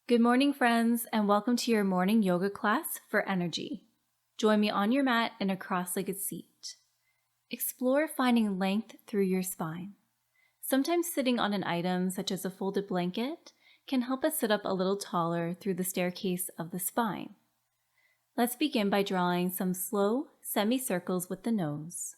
Good morning, friends, and welcome to your morning yoga class for energy. Join me on your mat in a cross-legged seat. Explore finding length through your spine. Sometimes sitting on an item such as a folded blanket can help us sit up a little taller through the staircase of the spine. Let's begin by drawing some slow semicircles with the nose.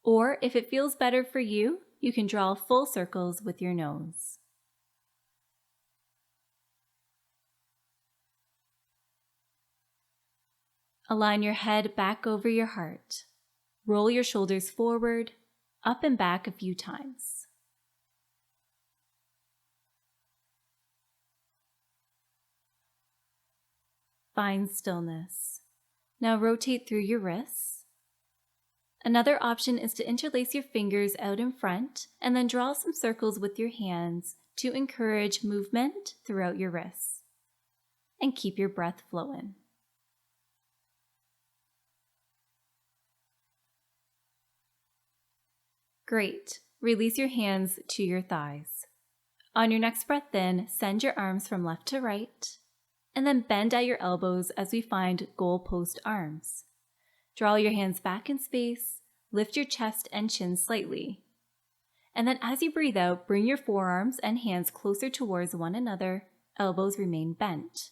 Or if it feels better for you, you can draw full circles with your nose. Align your head back over your heart. Roll your shoulders forward, up and back a few times. Find stillness. Now rotate through your wrists. Another option is to interlace your fingers out in front and then draw some circles with your hands to encourage movement throughout your wrists. And keep your breath flowing. Great. Release your hands to your thighs. On your next breath in, send your arms from left to right, and then bend at your elbows as we find goalpost arms. Draw your hands back in space, lift your chest and chin slightly. And then as you breathe out, bring your forearms and hands closer towards one another, elbows remain bent.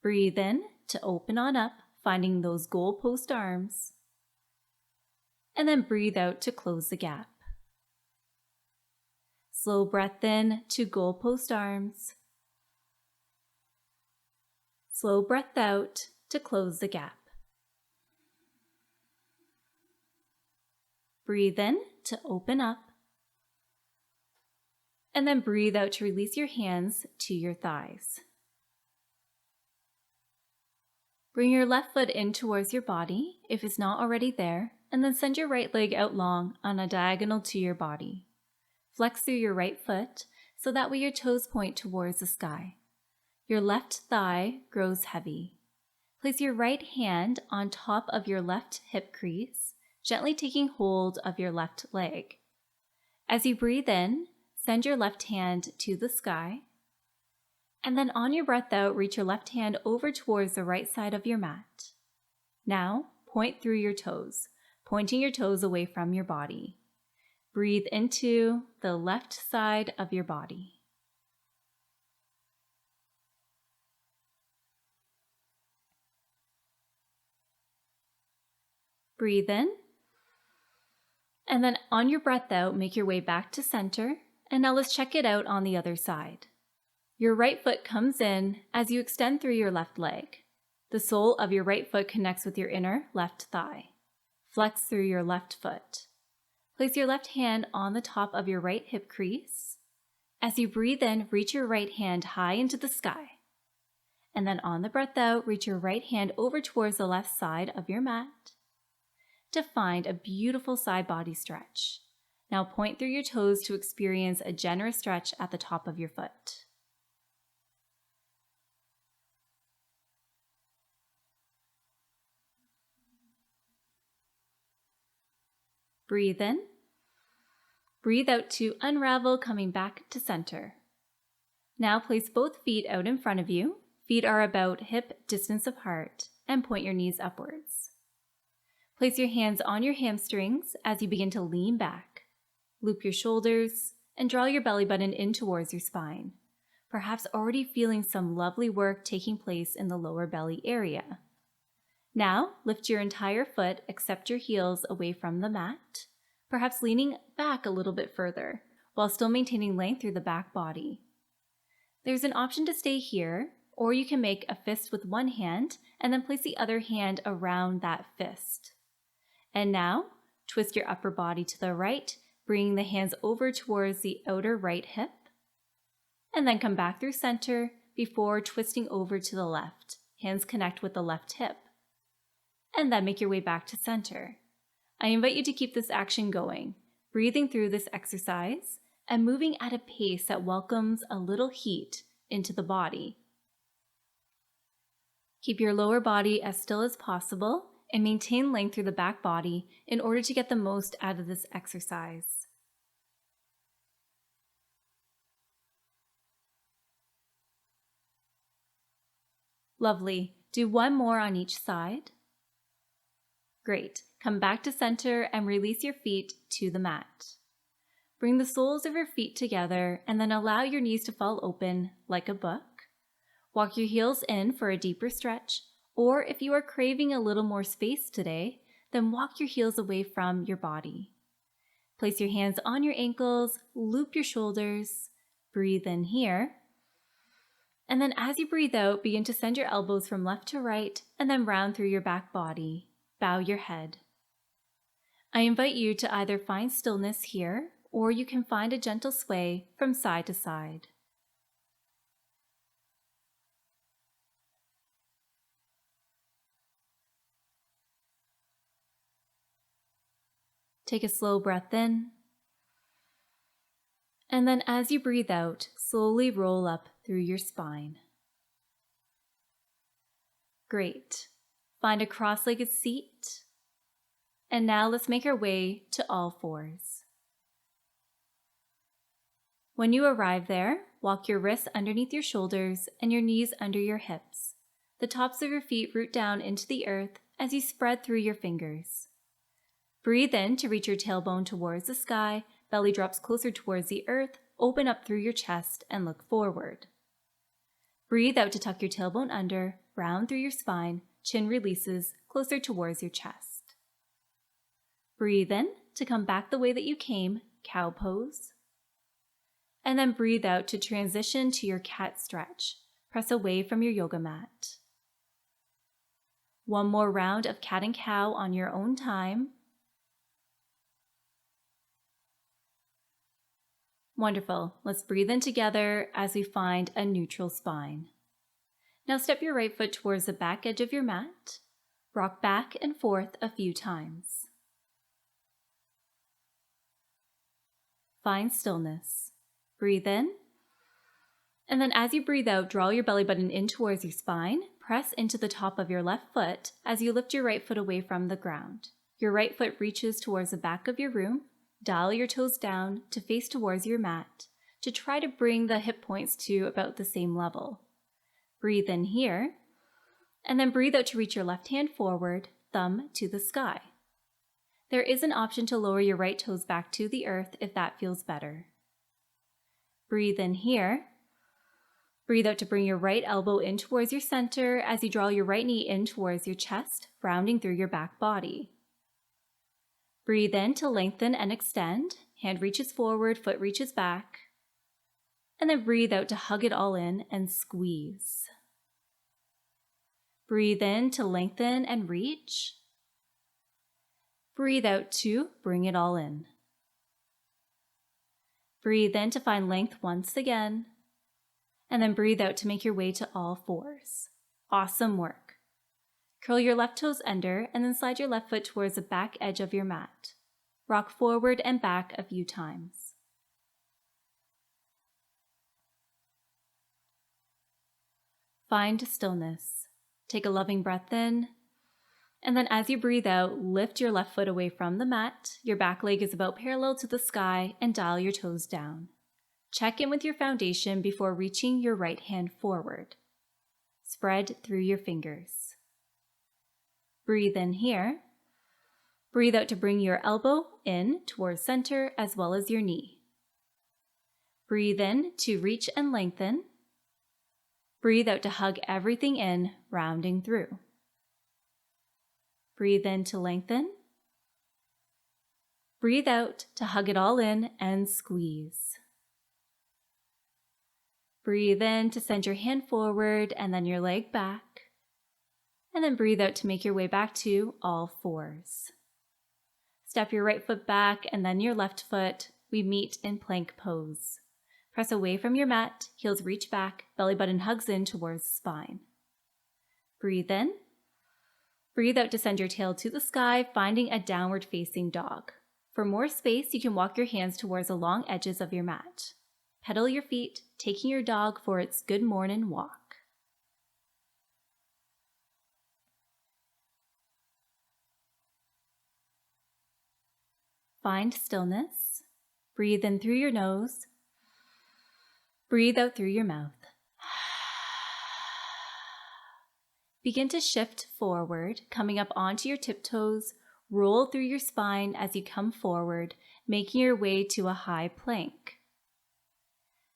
Breathe in to open on up, finding those goalpost arms. And then breathe out to close the gap. Slow breath in to goalpost arms. Slow breath out to close the gap. Breathe in to open up. And then breathe out to release your hands to your thighs. Bring your left foot in towards your body if it's not already there, and then send your right leg out long on a diagonal to your body. Flex through your right foot so that way your toes point towards the sky. Your left thigh grows heavy. Place your right hand on top of your left hip crease, gently taking hold of your left leg. As you breathe in, send your left hand to the sky, and then on your breath out, reach your left hand over towards the right side of your mat. Now, point through your toes, pointing your toes away from your body. Breathe into the left side of your body. Breathe in. And then on your breath out, make your way back to center. And now let's check it out on the other side. Your right foot comes in as you extend through your left leg. The sole of your right foot connects with your inner left thigh. Flex through your left foot. Place your left hand on the top of your right hip crease. As you breathe in, reach your right hand high into the sky. And then on the breath out, reach your right hand over towards the left side of your mat to find a beautiful side body stretch. Now point through your toes to experience a generous stretch at the top of your foot. Breathe in. Breathe out to unravel, coming back to center. Now place both feet out in front of you. Feet are about hip distance apart, and point your knees upwards. Place your hands on your hamstrings as you begin to lean back. Loop your shoulders and draw your belly button in towards your spine, perhaps already feeling some lovely work taking place in the lower belly area. Now, lift your entire foot except your heels away from the mat, perhaps leaning back a little bit further, while still maintaining length through the back body. There's an option to stay here, or you can make a fist with one hand and then place the other hand around that fist. And now, twist your upper body to the right, bringing the hands over towards the outer right hip, and then come back through center before twisting over to the left. Hands connect with the left hip. And then make your way back to center. I invite you to keep this action going, breathing through this exercise and moving at a pace that welcomes a little heat into the body. Keep your lower body as still as possible and maintain length through the back body in order to get the most out of this exercise. Lovely. Do one more on each side. Great. Come back to center and release your feet to the mat. Bring the soles of your feet together and then allow your knees to fall open like a book. Walk your heels in for a deeper stretch, or if you are craving a little more space today, then walk your heels away from your body. Place your hands on your ankles, loop your shoulders, breathe in here. And then as you breathe out, begin to send your elbows from left to right and then round through your back body. Bow your head. I invite you to either find stillness here, or you can find a gentle sway from side to side. Take a slow breath in. And then as you breathe out, slowly roll up through your spine. Great. Find a cross-legged seat. And now let's make our way to all fours. When you arrive there, walk your wrists underneath your shoulders and your knees under your hips. The tops of your feet root down into the earth as you spread through your fingers. Breathe in to reach your tailbone towards the sky, belly drops closer towards the earth, open up through your chest and look forward. Breathe out to tuck your tailbone under, round through your spine, chin releases closer towards your chest. Breathe in to come back the way that you came, cow pose. And then breathe out to transition to your cat stretch. Press away from your yoga mat. One more round of cat and cow on your own time. Wonderful. Let's breathe in together as we find a neutral spine. Now step your right foot towards the back edge of your mat. Rock back and forth a few times. Find stillness. Breathe in. And then as you breathe out, draw your belly button in towards your spine. Press into the top of your left foot as you lift your right foot away from the ground. Your right foot reaches towards the back of your room. Dial your toes down to face towards your mat to try to bring the hip points to about the same level. Breathe in here, and then breathe out to reach your left hand forward, thumb to the sky. There is an option to lower your right toes back to the earth if that feels better. Breathe in here. Breathe out to bring your right elbow in towards your center as you draw your right knee in towards your chest, rounding through your back body. Breathe in to lengthen and extend. Hand reaches forward, foot reaches back. And then breathe out to hug it all in and squeeze. Breathe in to lengthen and reach. Breathe out to bring it all in. Breathe in to find length once again. And then breathe out to make your way to all fours. Awesome work. Curl your left toes under and then slide your left foot towards the back edge of your mat. Rock forward and back a few times. Find stillness. Take a loving breath in, and then as you breathe out, lift your left foot away from the mat. Your back leg is about parallel to the sky and dial your toes down. Check in with your foundation before reaching your right hand forward. Spread through your fingers. Breathe in here. Breathe out to bring your elbow in towards center as well as your knee. Breathe in to reach and lengthen. Breathe out to hug everything in, rounding through. Breathe in to lengthen. Breathe out to hug it all in and squeeze. Breathe in to send your hand forward and then your leg back. And then breathe out to make your way back to all fours. Step your right foot back and then your left foot. We meet in plank pose. Press away from your mat, heels reach back, belly button hugs in towards the spine. Breathe in. Breathe out to send your tail to the sky, finding a downward facing dog. For more space, you can walk your hands towards the long edges of your mat. Pedal your feet, taking your dog for its good morning walk. Find stillness. Breathe in through your nose. Breathe out through your mouth. Begin to shift forward, coming up onto your tiptoes. Roll through your spine as you come forward, making your way to a high plank.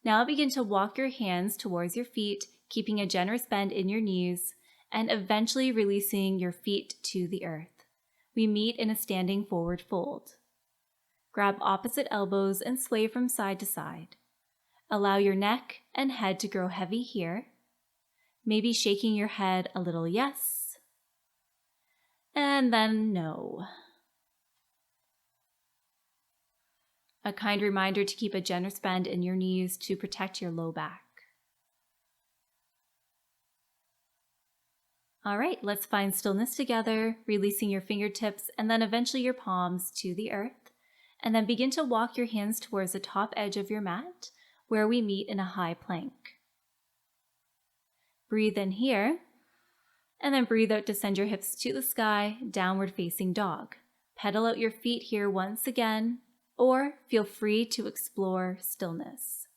Now begin to walk your hands towards your feet, keeping a generous bend in your knees, and eventually releasing your feet to the earth. We meet in a standing forward fold. Grab opposite elbows and sway from side to side. Allow your neck and head to grow heavy here, maybe shaking your head a little yes, and then no. A kind reminder to keep a generous bend in your knees to protect your low back. All right, let's find stillness together, releasing your fingertips and then eventually your palms to the earth. And then begin to walk your hands towards the top edge of your mat, where we meet in a high plank. Breathe in here, and then breathe out to send your hips to the sky, downward facing dog. Pedal out your feet here once again, or feel free to explore stillness.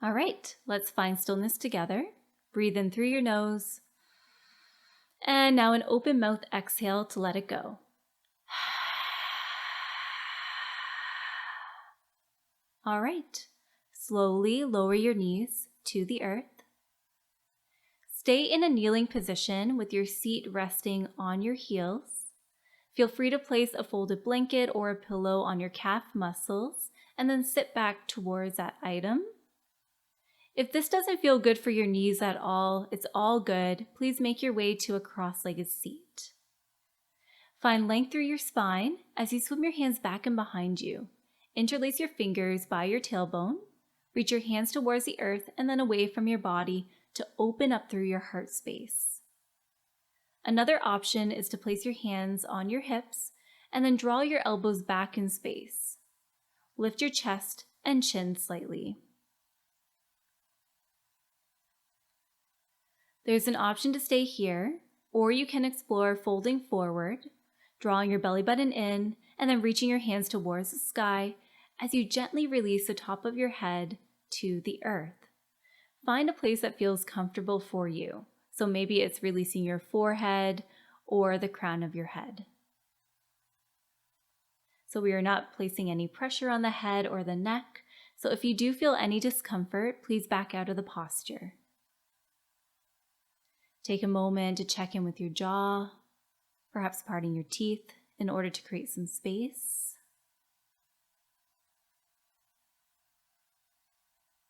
All right, let's find stillness together. Breathe in through your nose, and now an open mouth exhale to let it go. All right, slowly lower your knees to the earth. Stay in a kneeling position with your seat resting on your heels. Feel free to place a folded blanket or a pillow on your calf muscles and then sit back towards that item. If this doesn't feel good for your knees at all, it's all good. Please make your way to a cross-legged seat. Find length through your spine as you swim your hands back and behind you. Interlace your fingers by your tailbone. Reach your hands towards the earth and then away from your body to open up through your heart space. Another option is to place your hands on your hips and then draw your elbows back in space. Lift your chest and chin slightly. There's an option to stay here, or you can explore folding forward, drawing your belly button in, and then reaching your hands towards the sky as you gently release the top of your head to the earth. Find a place that feels comfortable for you. So maybe it's releasing your forehead or the crown of your head. So we are not placing any pressure on the head or the neck. So if you do feel any discomfort, please back out of the posture. Take a moment to check in with your jaw, perhaps parting your teeth in order to create some space.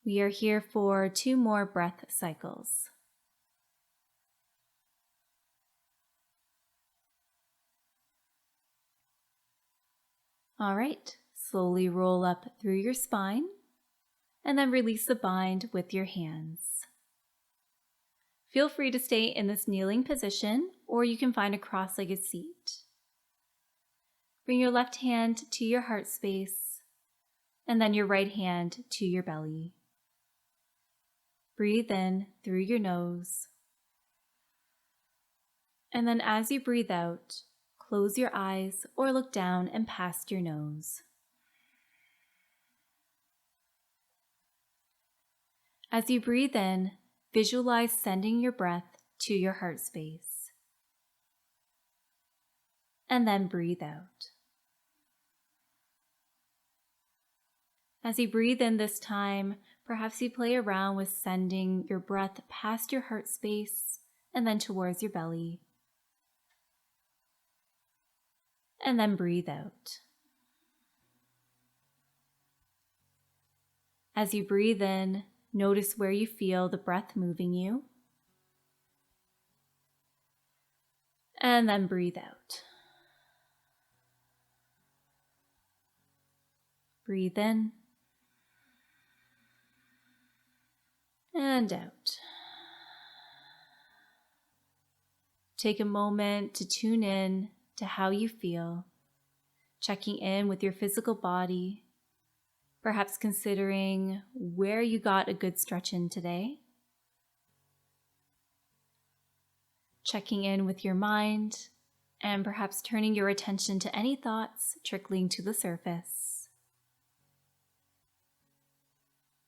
We are here for 2 more breath cycles. All right, slowly roll up through your spine and then release the bind with your hands. Feel free to stay in this kneeling position, or you can find a cross-legged seat. Bring your left hand to your heart space and then your right hand to your belly. Breathe in through your nose. And then as you breathe out, close your eyes or look down and past your nose. As you breathe in, visualize sending your breath to your heart space. And then breathe out. As you breathe in this time, perhaps you play around with sending your breath past your heart space and then towards your belly. And then breathe out. As you breathe in, notice where you feel the breath moving you. And then breathe out. Breathe in. And out. Take a moment to tune in to how you feel, checking in with your physical body, perhaps considering where you got a good stretch in today, checking in with your mind, and perhaps turning your attention to any thoughts trickling to the surface.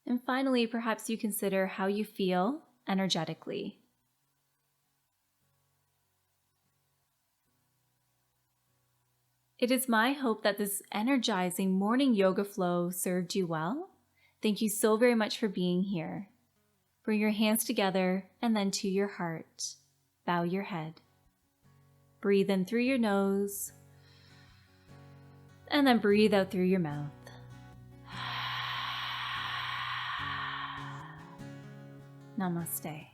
And finally, perhaps you consider how you feel energetically. It is my hope that this energizing morning yoga flow served you well. Thank you so very much for being here. Bring your hands together and then to your heart. Bow your head. Breathe in through your nose and then breathe out through your mouth. Namaste.